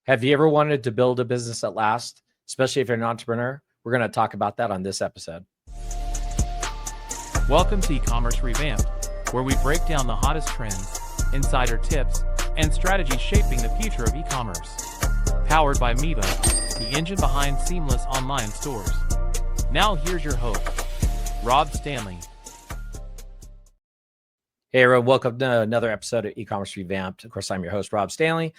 Have you ever wanted to build a business that lasts, especially if you're an entrepreneur? We're going to talk about that on this episode. Welcome to Ecommerce Revamped, where we break down the hottest trends, insider tips, and strategies shaping the future of e-commerce. Powered by Miva, the engine behind seamless online stores. Now here's your host, Rob Stanley. Hey everyone, welcome to another episode of Ecommerce Revamped. Of course, I'm your host, Rob Stanley.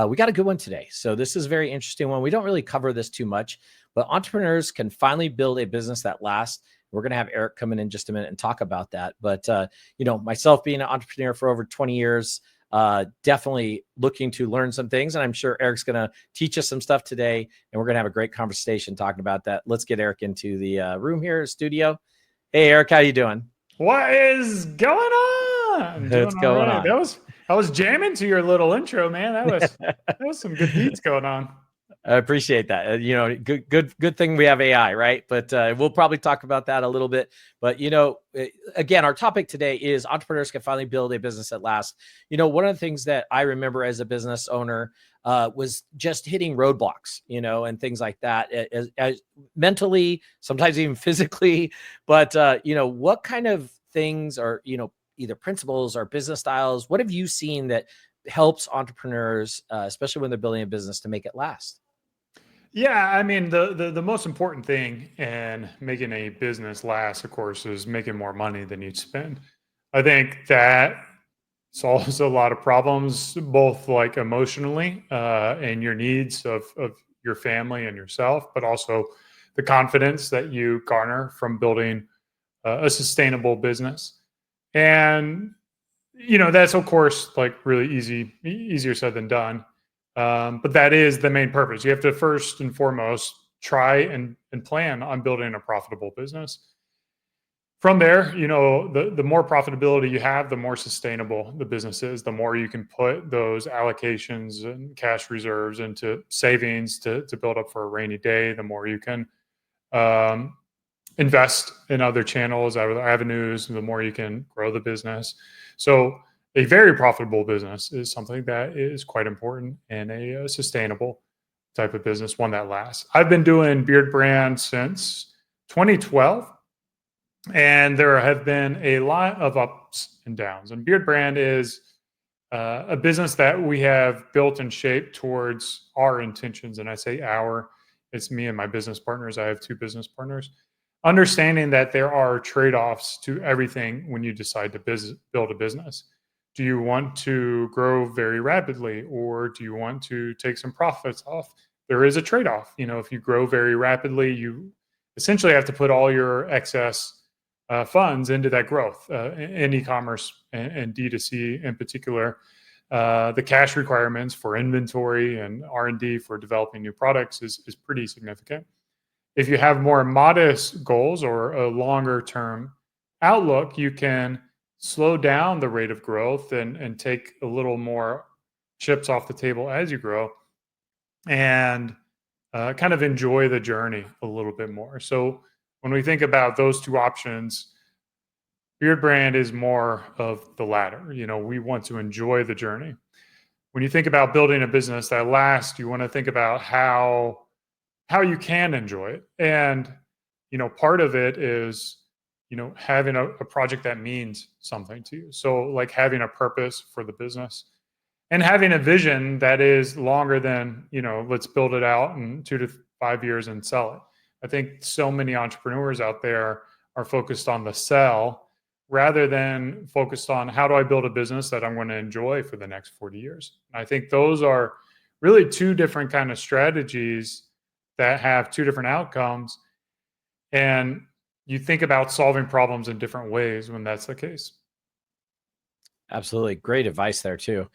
We got a good one today. So this is a very interesting one. We don't really cover this too much, but entrepreneurs can finally build a business that lasts. We're going to have Eric come in just a minute and talk about that. But, myself being an entrepreneur for over 20 years, definitely looking to learn some things. And I'm sure Eric's going to teach us some stuff today. And we're going to have a great conversation talking about that. Let's get Eric into the room here, studio. Hey, Eric, how you doing? What is going on? What's going on? I was jamming to your little intro, man. That was some good beats going on. I appreciate that. Good thing we have AI, right? But we'll probably talk about that a little bit. But, again, our topic today is entrepreneurs can finally build a business that lasts. One of the things that I remember as a business owner was just hitting roadblocks, and things like that, as mentally, sometimes even physically. But, what kind of things are, either principles or business styles, what have you seen that helps entrepreneurs, especially when they're building a business, to make it last? Yeah, I mean, the most important thing in making a business last, of course, is making more money than you'd spend. I think that solves a lot of problems, both like emotionally and your needs of your family and yourself, but also the confidence that you garner from building a sustainable business. And, that's, of course, like really easier said than done. But that is the main purpose. You have to first and foremost try and plan on building a profitable business. From there, the more profitability you have, the more sustainable the business is, the more you can put those allocations and cash reserves into savings to build up for a rainy day, the more you can invest in other channels, other avenues, the more you can grow the business. So a very profitable business is something that is quite important in a sustainable type of business, one that lasts. I've been doing Beardbrand since 2012, and there have been a lot of ups and downs. And Beardbrand is a business that we have built and shaped towards our intentions. And I say our, it's me and my business partners. I have two business partners. Understanding that there are trade-offs to everything when you decide to build a business. Do you want to grow very rapidly, or do you want to take some profits off? There is a trade-off. If you grow very rapidly, you essentially have to put all your excess funds into that growth in e-commerce and D2C in particular. The cash requirements for inventory and R&D for developing new products is pretty significant. If you have more modest goals or a longer term outlook, you can slow down the rate of growth and take a little more chips off the table as you grow and kind of enjoy the journey a little bit more. So when we think about those two options, Beardbrand is more of the latter. We want to enjoy the journey. When you think about building a business that lasts, you want to think about how you can enjoy it. And, part of it is, having a project that means something to you. So like having a purpose for the business and having a vision that is longer than, let's build it out in 2 to 5 years and sell it. I think so many entrepreneurs out there are focused on the sell rather than focused on how do I build a business that I'm going to enjoy for the next 40 years. And I think those are really two different kind of strategies that have two different outcomes. And you think about solving problems in different ways when that's the case. Absolutely. Great advice there too.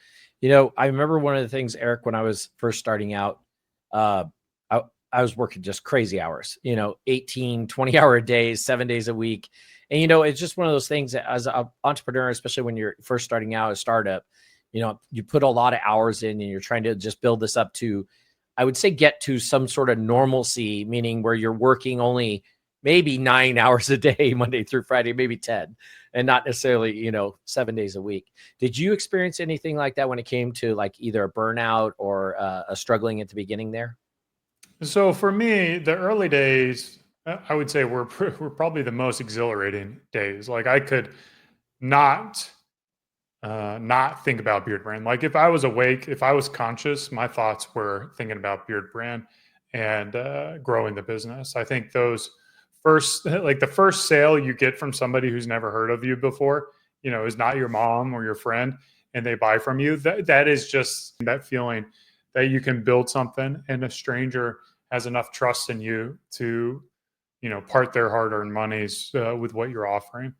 I remember one of the things, Eric, when I was first starting out, I was working just crazy hours, 18, 20-hour days, 7 days a week. And, it's just one of those things that as an entrepreneur, especially when you're first starting out a startup, you put a lot of hours in and you're trying to just build this up to, I would say, get to some sort of normalcy, meaning where you're working only maybe 9 hours a day, Monday through Friday, maybe 10. and not necessarily, 7 days a week. Did you experience anything like that when it came to like either a burnout or a struggling at the beginning there? So for me, the early days, I would say were probably the most exhilarating days. Like I could not not think about Beardbrand. Like if I was awake, if I was conscious, my thoughts were thinking about Beardbrand and growing the business. I think those first, like the first sale you get from somebody who's never heard of you before, is not your mom or your friend, and they buy from you. That is just that feeling that you can build something, and a stranger has enough trust in you to, part their hard-earned monies with what you're offering.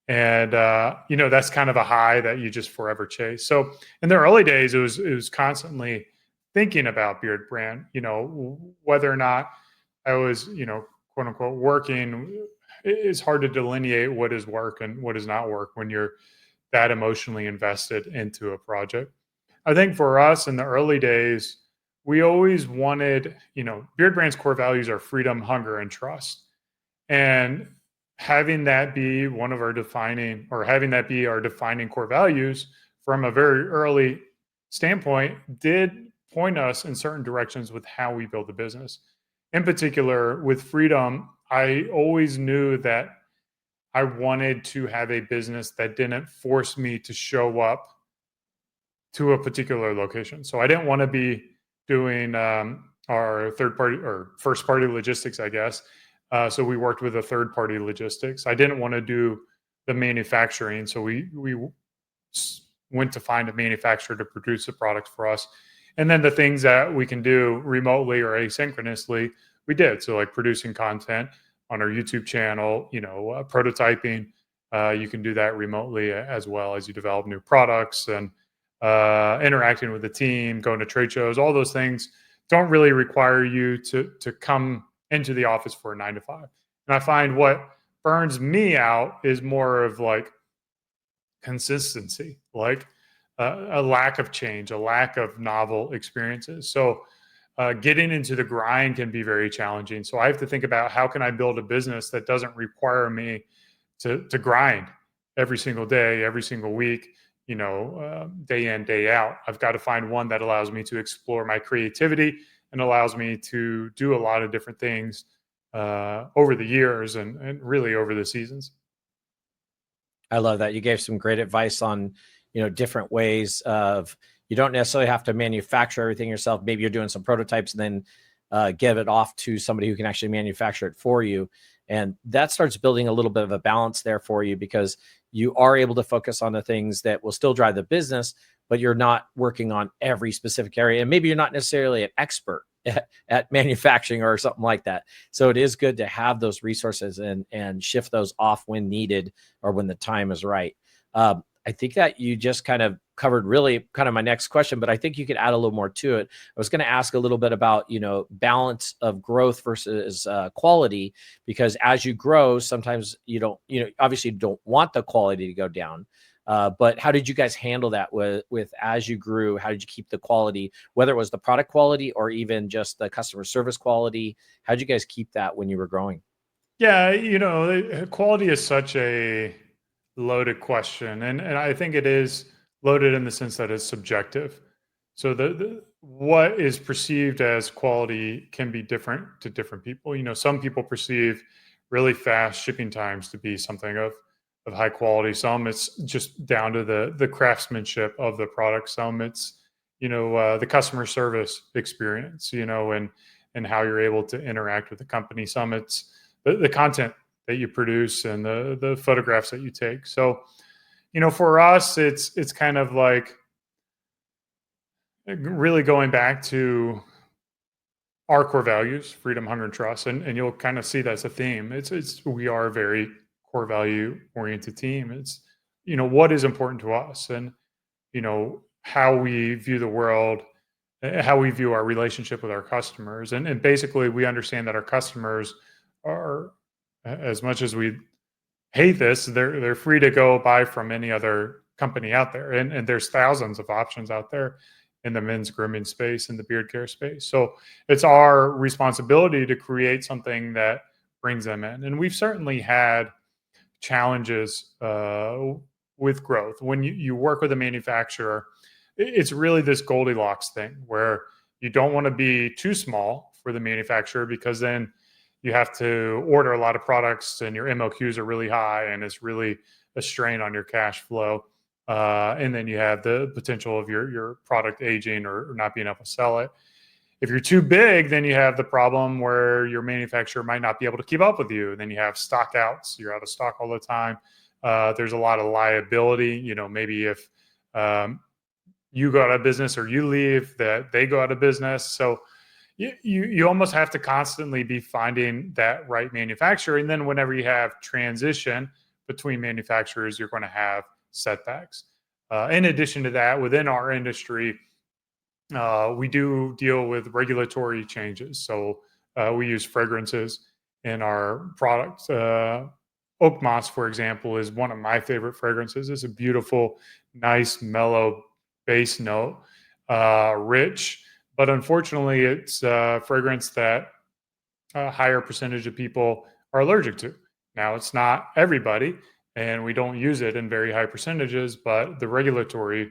And that's kind of a high that you just forever chase. So in the early days, it was constantly thinking about Beardbrand, whether or not I was, quote unquote, working. It's hard to delineate what is work and what is not work when you're that emotionally invested into a project. I think for us in the early days, we always wanted, Beardbrand's core values are freedom, hunger, and trust. And having that be our defining core values from a very early standpoint did point us in certain directions with how we build the business. In particular, with freedom, I always knew that I wanted to have a business that didn't force me to show up to a particular location. So I didn't want to be doing our third party or first party logistics, I guess. So we worked with a third party logistics. I didn't want to do the manufacturing. So we went to find a manufacturer to produce the product for us. And then the things that we can do remotely or asynchronously, we did. So like producing content on our YouTube channel, prototyping, you can do that remotely as well as you develop new products, and interacting with the team, going to trade shows. All those things don't really require you to come into the office for a 9 to 5. And I find what burns me out is more of like consistency, like a lack of change, a lack of novel experiences. So getting into the grind can be very challenging. So I have to think about how can I build a business that doesn't require me to grind every single day, every single week, day in, day out. I've got to find one that allows me to explore my creativity and allows me to do a lot of different things over the years and really over the seasons. I love that. You gave some great advice on, different ways of, you don't necessarily have to manufacture everything yourself. Maybe you're doing some prototypes and then give it off to somebody who can actually manufacture it for you. And that starts building a little bit of a balance there for you, because you are able to focus on the things that will still drive the business, but you're not working on every specific area. And maybe you're not necessarily an expert at manufacturing or something like that. So it is good to have those resources and shift those off when needed or when the time is right. I think that you just kind of covered really kind of my next question, but I think you could add a little more to it. I was going to ask a little bit about, balance of growth versus quality, because as you grow, sometimes you don't, obviously you don't want the quality to go down. But how did you guys handle that with as you grew? How did you keep the quality, whether it was the product quality or even just the customer service quality? How did you guys keep that when you were growing? Yeah, quality is such a loaded question. And I think it is loaded in the sense that it's subjective. So the what is perceived as quality can be different to different people. Some people perceive really fast shipping times to be something of high quality. Some it's just down to the craftsmanship of the product. Some it's, the customer service experience, and how you're able to interact with the company. Some it's the content that you produce and the photographs that you take. So, for us, it's kind of like really going back to our core values, freedom, hunger, and trust. And you'll kind of see that's a theme. We are a very core value oriented team. It's, what is important to us, and, how we view the world, how we view our relationship with our customers. And basically we understand that our customers are, as much as we hate this, they're free to go buy from any other company out there. And there's thousands of options out there in the men's grooming space and the beard care space. So it's our responsibility to create something that brings them in. And we've certainly had challenges with growth. When you work with a manufacturer, it's really this Goldilocks thing where you don't want to be too small for the manufacturer, because then you have to order a lot of products and your MOQs are really high and it's really a strain on your cash flow. And then you have the potential of your product aging or not being able to sell it. If you're too big, then you have the problem where your manufacturer might not be able to keep up with you. And then you have stock outs. You're out of stock all the time. There's a lot of liability. Maybe if you go out of business or you leave, that they go out of business. So you almost have to constantly be finding that right manufacturer. And then whenever you have transition between manufacturers, you're going to have setbacks. In addition to that, within our industry, we do deal with regulatory changes. So we use fragrances in our products. Oak Moss, for example, is one of my favorite fragrances. It's a beautiful, nice, mellow base note, rich, but unfortunately, it's a fragrance that a higher percentage of people are allergic to. Now, it's not everybody, and we don't use it in very high percentages, but the regulatory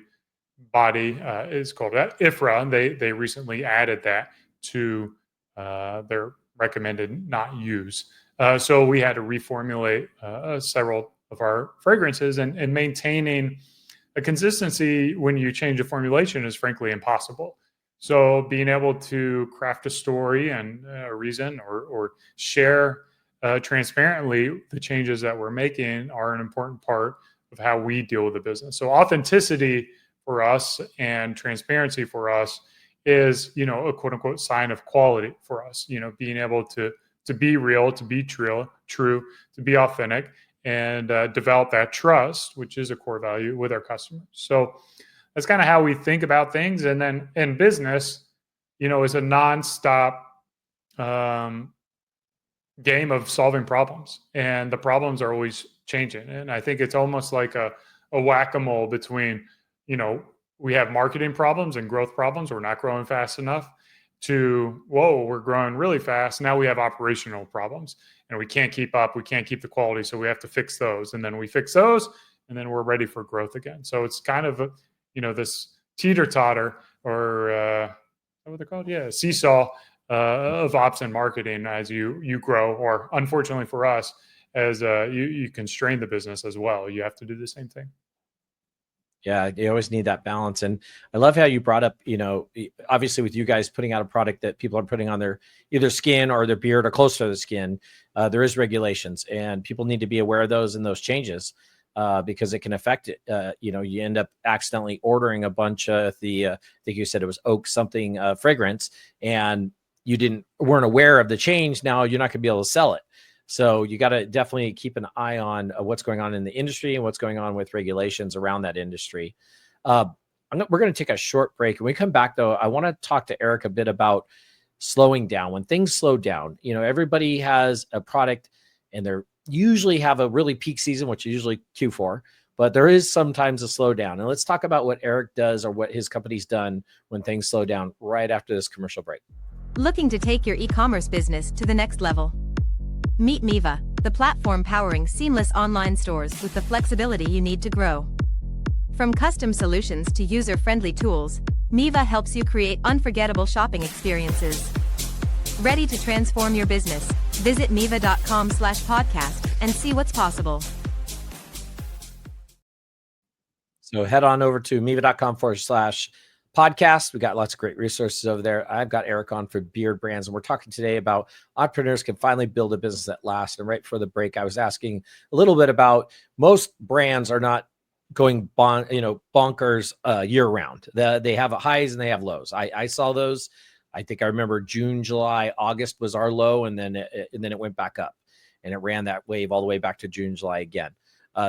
body is called IFRA, and they recently added that to their recommended not use. So we had to reformulate several of our fragrances, and maintaining a consistency when you change a formulation is frankly impossible. So being able to craft a story and a reason or share transparently the changes that we're making are an important part of how we deal with the business. So authenticity for us and transparency for us is, a quote unquote sign of quality for us, being able to be real, to be true, to be authentic, and develop that trust, which is a core value with our customers. So that's kind of how we think about things. And then in business, is a nonstop game of solving problems, and the problems are always changing. And I think it's almost like a whack-a-mole between, we have marketing problems and growth problems. We're not growing fast enough, to, whoa, we're growing really fast. Now we have operational problems and we can't keep up. We can't keep the quality. So we have to fix those. And then we fix those, and then we're ready for growth again. So it's kind of, this teeter-totter, or what they're called? Yeah, seesaw of ops and marketing as you grow, or unfortunately for us, as you constrain the business as well. You have to do the same thing. Yeah, you always need that balance. And I love how you brought up, obviously with you guys putting out a product that people are putting on their either skin or their beard or close to the skin, there is regulations, and people need to be aware of those and those changes because it can affect it. You end up accidentally ordering a bunch of I think you said it was oak something fragrance, and you weren't aware of the change. Now you're not going to be able to sell it. So you got to definitely keep an eye on what's going on in the industry and what's going on with regulations around that industry. We're going to take a short break. When we come back, though, I want to talk to Eric a bit about slowing down. When things slow down, everybody has a product and they usually have a really peak season, which is usually Q4, but there is sometimes a slowdown. And let's talk about what Eric does or what his company's done when things slow down right after this commercial break. Looking to take your e-commerce business to the next level? Meet Miva, the platform powering seamless online stores with the flexibility you need to grow. From custom solutions to user-friendly tools, Miva helps you create unforgettable shopping experiences. Ready to transform your business? Visit miva.com/podcast and see what's possible. So head on over to miva.com/podcast. We got lots of great resources over there. I've got Eric on for Beardbrand, and we're talking today about entrepreneurs can finally build a business that lasts. And right before the break, I was asking a little bit about most brands are not going bonkers year round. They have highs and they have lows. I saw those. I think I remember June, July, August was our low, and then it went back up, and it ran that wave all the way back to June, July again.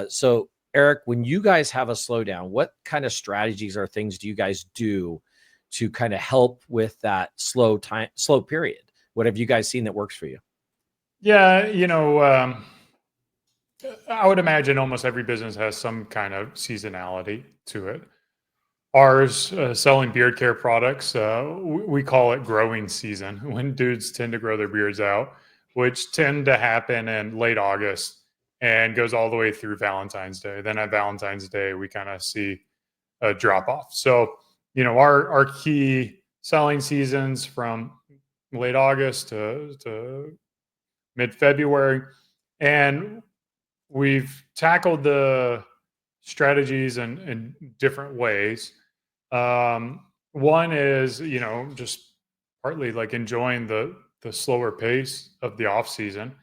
So Eric, when you guys have a slowdown, what kind of strategies or things do you guys do to kind of help with that slow period? What have you guys seen that works for you? Yeah, I would imagine almost every business has some kind of seasonality to it. Ours, selling beard care products, we call it growing season, when dudes tend to grow their beards out, which tend to happen in late August and goes all the way through Valentine's Day. Then at Valentine's Day, we kind of see a drop off. So, our key selling seasons from late August to mid-February. And we've tackled the strategies in different ways. One is, just partly like enjoying the slower pace of the off season.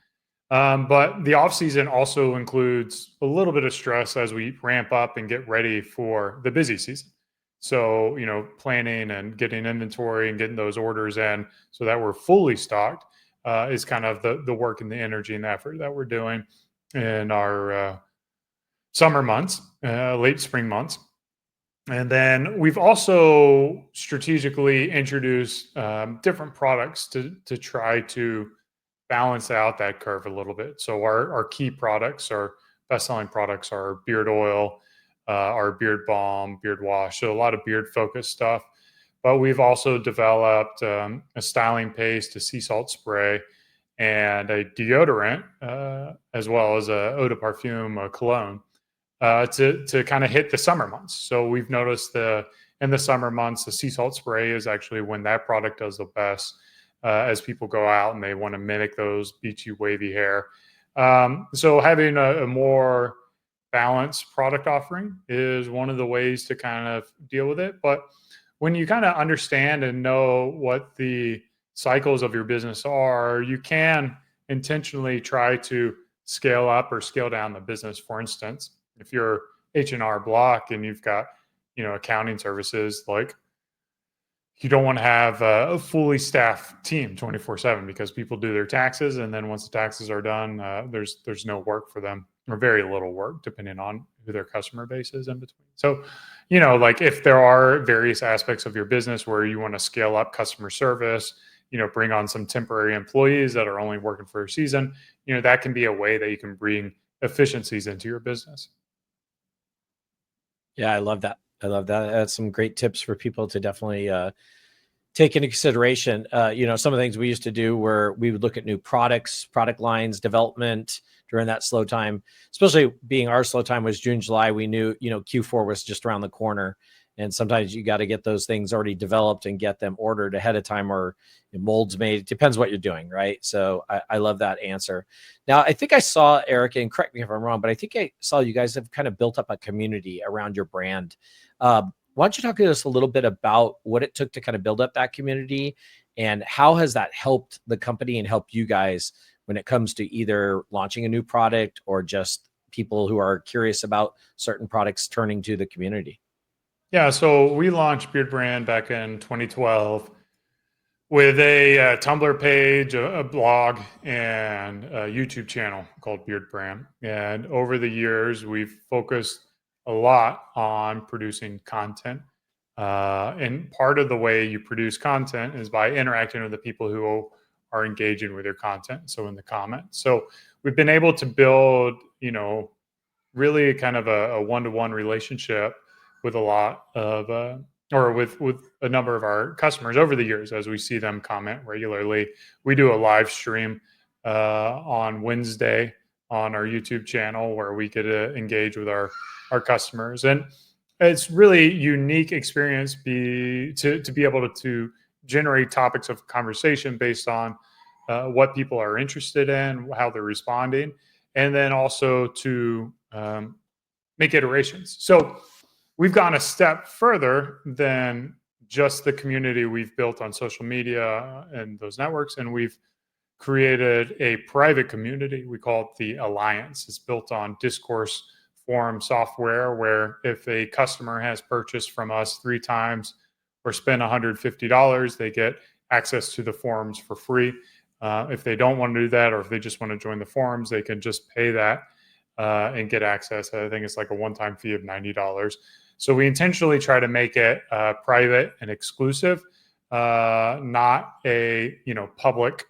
But the off season also includes a little bit of stress as we ramp up and get ready for the busy season. So, planning and getting inventory and getting those orders in so that we're fully stocked is kind of the work and the energy and effort that we're doing in our summer months, late spring months. And then we've also strategically introduced different products to try to balance out that curve a little bit. So our key products, our best-selling products, are beard oil, our beard balm, beard wash. So a lot of beard-focused stuff. But we've also developed a styling paste, a sea salt spray, and a deodorant, as well as a eau de parfum, a cologne, to kind of hit the summer months. So we've noticed in the summer months, the sea salt spray is actually when that product does the best, as people go out and they want to mimic those beachy, wavy hair. So having a more balanced product offering is one of the ways to kind of deal with it. But when you kind of understand and know what the cycles of your business are, you can intentionally try to scale up or scale down the business. For instance, if you're H&R Block and you've got, accounting services, like, you don't want to have a fully staffed team 24/7 because people do their taxes. And then once the taxes are done, there's no work for them, or very little work, depending on who their customer base is in between. So, like, if there are various aspects of your business where you want to scale up customer service, bring on some temporary employees that are only working for a season, that can be a way that you can bring efficiencies into your business. Yeah, I love that. That's some great tips for people to definitely take into consideration. Some of the things we used to do where we would look at new products, product lines, development during that slow time, especially being our slow time was June, July. We knew, Q4 was just around the corner. And sometimes you got to get those things already developed and get them ordered ahead of time, or molds made. It depends what you're doing, right? So I love that answer. Now, I think I saw, Eric, and correct me if I'm wrong, but I think I saw you guys have kind of built up a community around your brand. Why don't you talk to us a little bit about what it took to kind of build up that community, and how has that helped the company and helped you guys when it comes to either launching a new product or just people who are curious about certain products turning to the community? Yeah, so we launched Beardbrand back in 2012 with a Tumblr page, a blog, and a YouTube channel called Beardbrand. And over the years, we've focused a lot on producing content. And part of the way you produce content is by interacting with the people who are engaging with your content. So in the comments. So we've been able to build, really kind of a one-to-one relationship with a lot of, with a number of our customers over the years, as we see them comment regularly. We do a live stream on Wednesday on our YouTube channel where we get to engage with our customers. And it's really unique experience to be able to generate topics of conversation based on what people are interested in, how they're responding, and then also to make iterations. So we've gone a step further than just the community we've built on social media and those networks, and we've created a private community. We call it the Alliance. It's built on discourse forum software, where if a customer has purchased from us 3 times or spent $150, they get access to the forums for free. If they don't want to do that, or if they just want to join the forums, they can just pay that and get access. I think it's like a one-time fee of $90. So we intentionally try to make it private and exclusive, not a public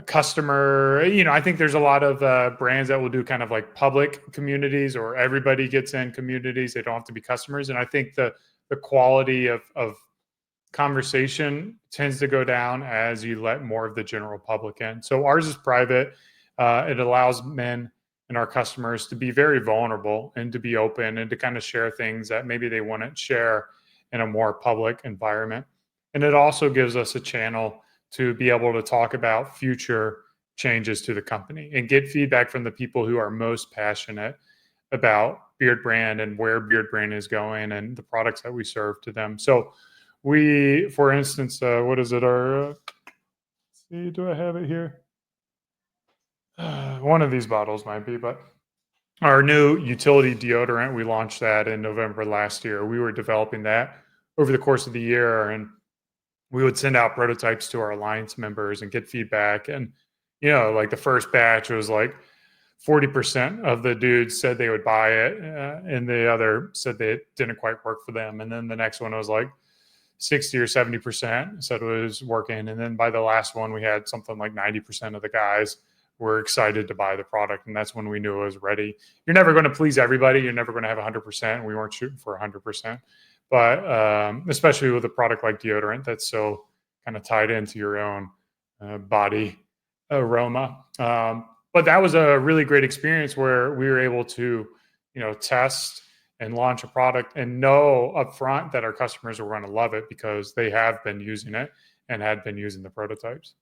customer. I think there's a lot of brands that will do kind of like public communities, or everybody gets in communities. They don't have to be customers. And I think the quality of conversation tends to go down as you let more of the general public in. So ours is private. It allows men and our customers to be very vulnerable and to be open and to kind of share things that maybe they wouldn't share in a more public environment. And it also gives us a channel to be able to talk about future changes to the company and get feedback from the people who are most passionate about Beardbrand and where Beardbrand is going and the products that we serve to them. So we, for instance, what is it? Let's see, do I have it here? One of these bottles might be, but our new utility deodorant, we launched that in November last year. We were developing that over the course of the year, and we would send out prototypes to our alliance members and get feedback. And, like the first batch was like 40% of the dudes said they would buy it, and the other said that it didn't quite work for them. And then the next one was like 60 or 70% said it was working. And then by the last one, we had something like 90% of the guys were excited to buy the product. And that's when we knew it was ready. You're never going to please everybody. You're never going to have 100%. We weren't shooting for 100%. But especially with a product like deodorant, that's so kind of tied into your own body aroma. But that was a really great experience where we were able to, test and launch a product and know upfront that our customers were going to love it because they have been using it and had been using the prototypes.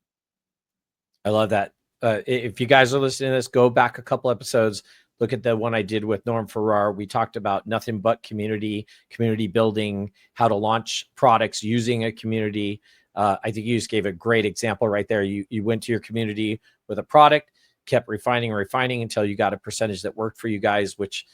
I love that. If you guys are listening to this, go back a couple episodes. Look at the one I did with Norm Farrar. We talked about nothing but community building, how to launch products using a community. I think you just gave a great example right there. You went to your community with a product, kept refining until you got a percentage that worked for you guys, which,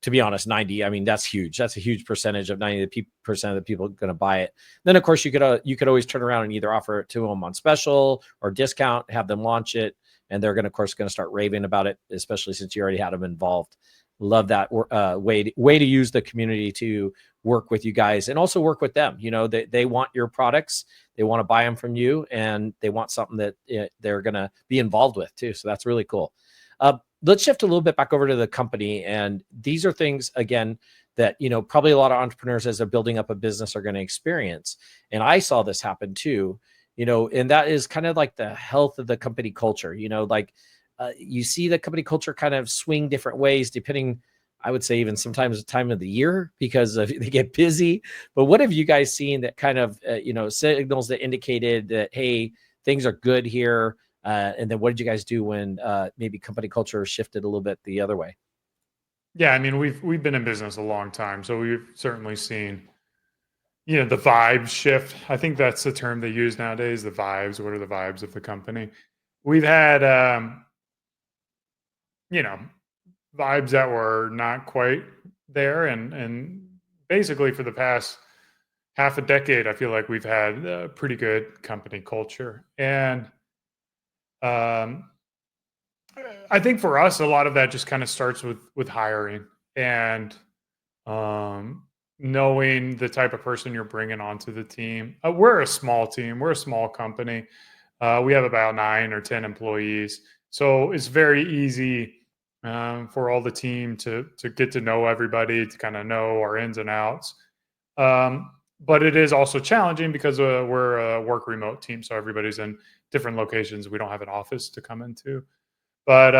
to be honest, 90, I mean, that's huge. That's a huge percentage of 90% of the people going to buy it. Then, of course, you could always turn around and either offer it to them on special or discount, have them launch it. And they're going to start raving about it, especially since you already had them involved. Love that way to use the community to work with you guys and also work with them. They want your products, they want to buy them from you, and they want something that they're going to be involved with too. So that's really cool. Let's shift a little bit back over to the company. And these are things, again, that, probably a lot of entrepreneurs as they're building up a business are going to experience. And I saw this happen too. And that is kind of like the health of the company culture, you see the company culture kind of swing different ways, depending, I would say, even sometimes the time of the year because they get busy. But what have you guys seen that kind of, signals that indicated that, hey, things are good here? And then what did you guys do when maybe company culture shifted a little bit the other way? Yeah, I mean, we've been in business a long time, so we've certainly seen the vibes shift. I think that's the term they use nowadays, the vibes. What are the vibes of the company? We've had, vibes that were not quite there. And basically for the past half a decade, I feel like we've had a pretty good company culture. And I think for us, a lot of that just kind of starts with hiring and knowing the type of person you're bringing onto the team. We're a small team. We're a small company. We have about 9 or 10 employees. So it's very easy for all the team to get to know everybody, to kind of know our ins and outs. But it is also challenging because we're a work remote team. So everybody's in different locations. We don't have an office to come into. But,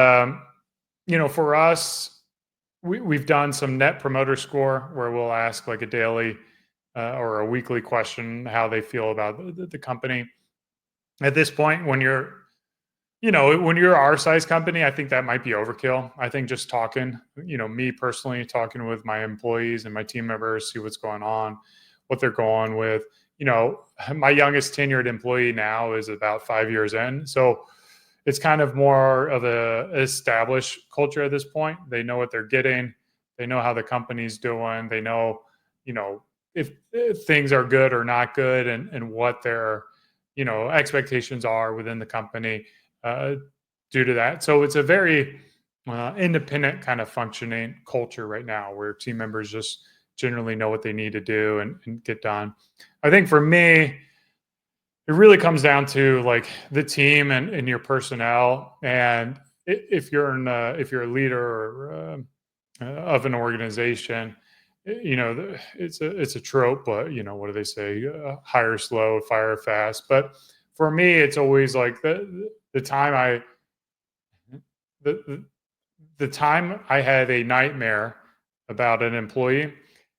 for us, we've done some net promoter score where we'll ask like a daily or a weekly question, how they feel about the company. At this point, when you're our size company, I think that might be overkill. I think just talking, me personally talking with my employees and my team members, see what's going on, what they're going with. My youngest tenured employee now is about 5 years in. So it's kind of more of a established culture at this point. They know what they're getting. They know how the company's doing. They know, if things are good or not good and what their, expectations are within the company due to that. So it's a very independent kind of functioning culture right now where team members just generally know what they need to do and get done. I think for me, it really comes down to like the team and your personnel. And if you're a leader of an organization, it's a trope, but what do they say? Hire slow, fire fast. But for me, it's always like the the time I had a nightmare about an employee,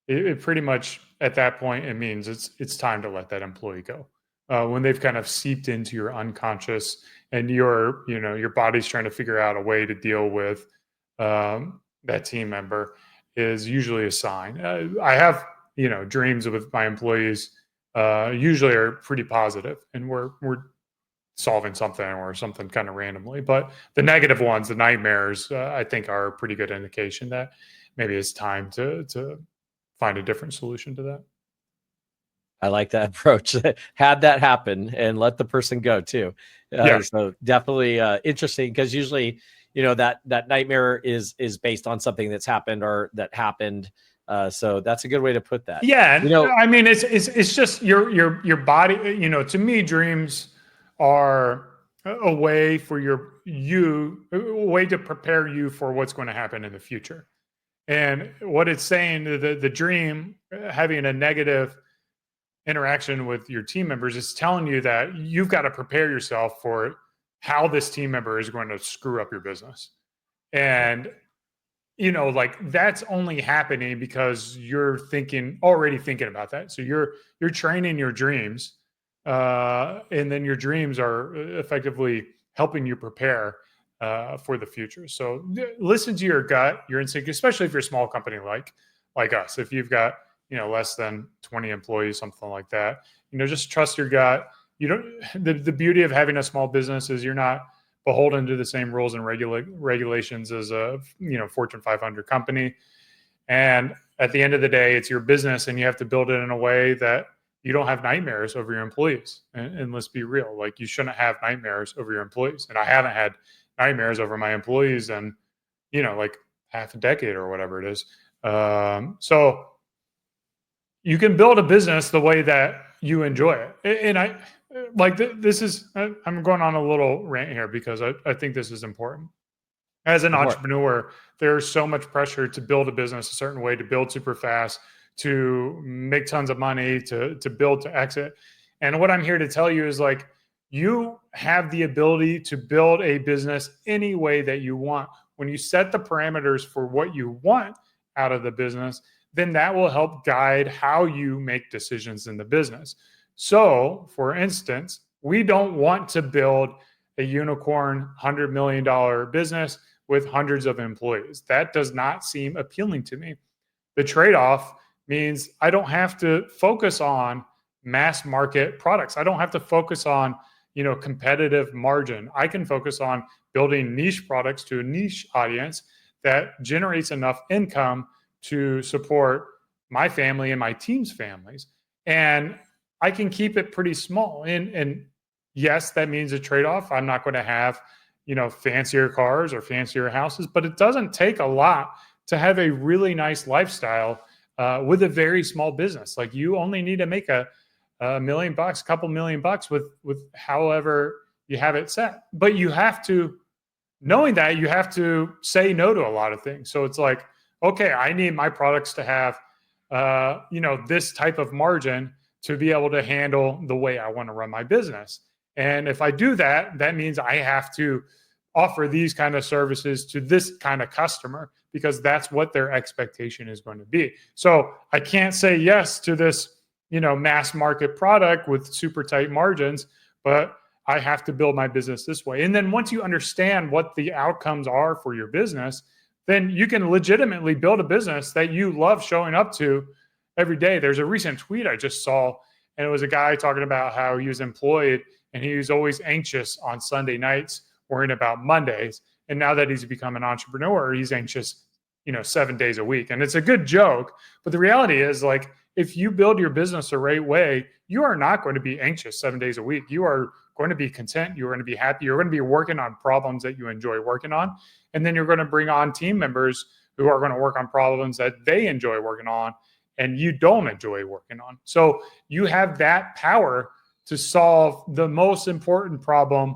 it pretty much at that point, it means it's time to let that employee go. When they've kind of seeped into your unconscious and your body's trying to figure out a way to deal with that team member is usually a sign. I have, dreams with my employees usually are pretty positive, and we're solving something or something kind of randomly. But the negative ones, the nightmares, I think are a pretty good indication that maybe it's time to find a different solution to that. I like that approach. Had that happen and let the person go too. So definitely interesting, because usually, that nightmare is based on something that's happened or that happened. So that's a good way to put that. Yeah. I mean, it's just your body, to me, dreams are a way for a way to prepare you for what's going to happen in the future. And what it's saying, the dream having a negative interaction with your team members is telling you that you've got to prepare yourself for how this team member is going to screw up your business. And, that's only happening because you're already thinking about that. So you're training your dreams. And then your dreams are effectively helping you prepare for the future. So listen to your gut, your instinct, especially if you're a small company like us. If you've got less than 20 employees, something like that, just trust your gut. You don't. The beauty of having a small business is you're not beholden to the same rules and regulations as a Fortune 500 company. And at the end of the day, it's your business, and you have to build it in a way that you don't have nightmares over your employees. And let's be real, like, you shouldn't have nightmares over your employees. And I haven't had nightmares over my employees in, like half a decade or whatever it is. So you can build a business the way that you enjoy it. And I'm going on a little rant here because I think this is important. As an entrepreneur, there's so much pressure to build a business a certain way, to build super fast, to make tons of money, to build, to exit. And what I'm here to tell you is, like, you have the ability to build a business any way that you want. When you set the parameters for what you want out of the business, then that will help guide how you make decisions in the business. So, for instance, we don't want to build a unicorn $100 million business with hundreds of employees. That does not seem appealing to me. The trade-off means I don't have to focus on mass market products. I don't have to focus on, competitive margin. I can focus on building niche products to a niche audience that generates enough income to support my family and my team's families. And I can keep it pretty small. And yes, that means a trade-off. I'm not going to have, fancier cars or fancier houses, but it doesn't take a lot to have a really nice lifestyle with a very small business. Like, you only need to make a $1 million, a couple $1 million with however you have it set. But you have to, knowing that, you have to say no to a lot of things. So it's like, okay, I need my products to have, this type of margin to be able to handle the way I want to run my business. And if I do that, that means I have to offer these kind of services to this kind of customer, because that's what their expectation is going to be. So I can't say yes to this, mass market product with super tight margins, but I have to build my business this way. And then once you understand what the outcomes are for your business, then you can legitimately build a business that you love showing up to every day. There's a recent tweet I just saw, and it was a guy talking about how he was employed and he was always anxious on Sunday nights, worrying about Mondays. And now that he's become an entrepreneur, he's anxious, 7 days a week. And it's a good joke, but the reality is, like, if you build your business the right way, you are not going to be anxious 7 days a week. You are going to be content. You're going to be happy. You're going to be working on problems that you enjoy working on. And then you're going to bring on team members who are going to work on problems that they enjoy working on and you don't enjoy working on. So you have that power to solve the most important problem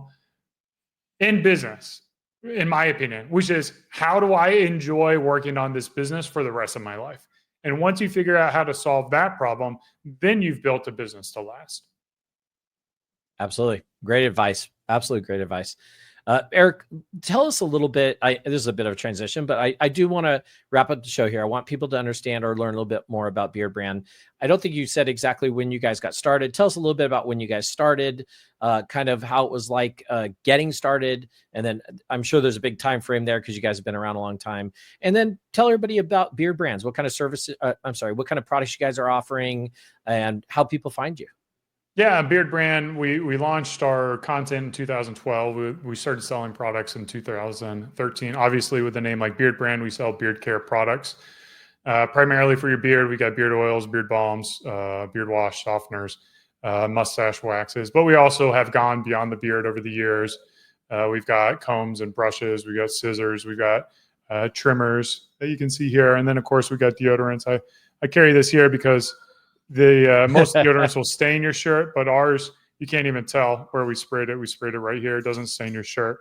in business, in my opinion, which is, how do I enjoy working on this business for the rest of my life? And once you figure out how to solve that problem, then you've built a business to last. Absolutely. Great advice. Absolutely great advice. Eric, tell us a little bit. This is a bit of a transition, but I do want to wrap up the show here. I want people to understand or learn a little bit more about Beardbrand. I don't think you said exactly when you guys got started. Tell us a little bit about when you guys started, kind of how it was like getting started. And then I'm sure there's a big time frame there because you guys have been around a long time. And then tell everybody about Beardbrands, what kind of services, what kind of products you guys are offering and how people find you. Yeah, Beardbrand, we launched our content in 2012. We started selling products in 2013. Obviously, with a name like Beardbrand, we sell beard care products. Primarily for your beard, we got beard oils, beard balms, beard wash, softeners, mustache waxes. But we also have gone beyond the beard over the years. We've got combs and brushes. We've got scissors. We've got trimmers that you can see here. And then, of course, we got deodorants. I carry this here because the most deodorants will stain your shirt, but ours, you can't even tell where we sprayed it. We sprayed it right here. It doesn't stain your shirt.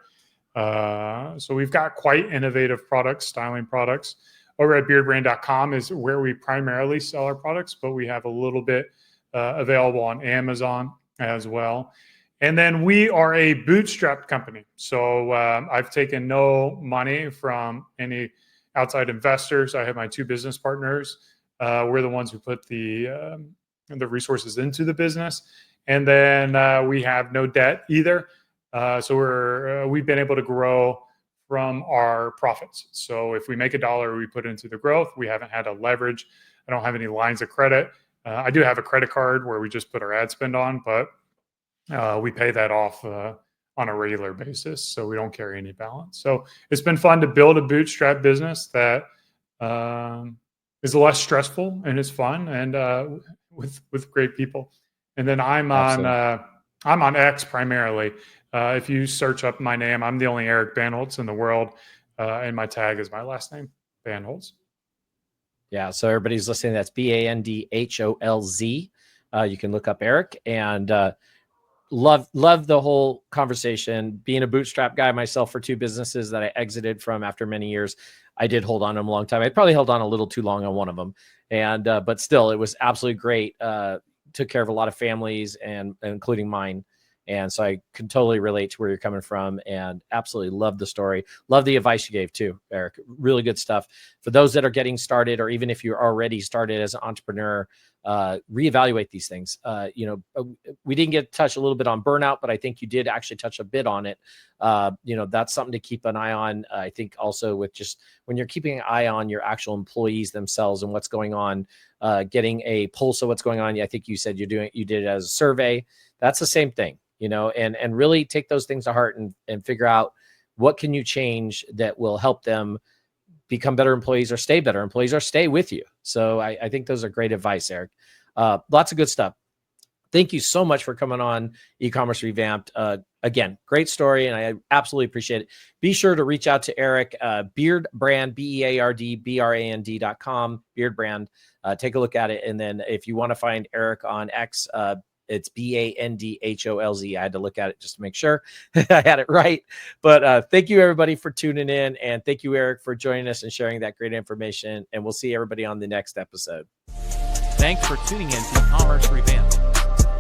So we've got quite innovative products, styling products. Over at beardbrand.com is where we primarily sell our products, but we have a little bit available on Amazon as well. And then we are a bootstrapped company. So I've taken no money from any outside investors. I have my two business partners. We're the ones who put the resources into the business, and then we have no debt either. So we've been able to grow from our profits. So if we make $1, we put it into the growth. We haven't had to leverage. I don't have any lines of credit. I do have a credit card where we just put our ad spend on, but we pay that off on a regular basis. So we don't carry any balance. So it's been fun to build a bootstrap business that is less stressful and it's fun and with great people. And then I'm on X primarily. If you search up my name, I'm the only Eric Bandholz in the world, and my tag is my last name, Bandholz. Yeah, so everybody's listening. That's Bandholz. You can look up Eric and love the whole conversation. Being a bootstrap guy myself for two businesses that I exited from after many years, I did hold on to them a long time. I probably held on a little too long on one of them, and but still, it was absolutely great. Took care of a lot of families and including mine. And so I can totally relate to where you're coming from and absolutely love the story. Love the advice you gave too, Eric. Really good stuff. For those that are getting started, or even if you're already started as an entrepreneur, reevaluate these things. We didn't get to touch a little bit on burnout, but I think you did actually touch a bit on it. That's something to keep an eye on. I think also with just when you're keeping an eye on your actual employees themselves and what's going on, getting a pulse of what's going on. I think you said you did it as a survey. That's the same thing. And really take those things to heart and figure out what can you change that will help them become better employees or stay better employees or stay with you. So I think those are great advice, Eric. Lots of good stuff. Thank you so much for coming on Ecommerce Revamped. Again, great story, and I absolutely appreciate it. Be sure to reach out to Eric, Beardbrand, BEARDBRAND.com, Beardbrand. Take a look at it. And then if you want to find Eric on X, it's Bandholz. I had to look at it just to make sure I had it right. But thank you, everybody, for tuning in. And thank you, Eric, for joining us and sharing that great information. And we'll see everybody on the next episode. Thanks for tuning in to E-commerce Revamped.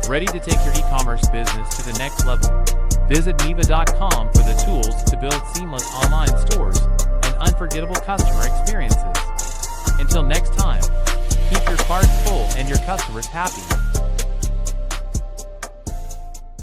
Ready to take your e-commerce business to the next level? Visit Miva.com for the tools to build seamless online stores and unforgettable customer experiences. Until next time, keep your carts full and your customers happy.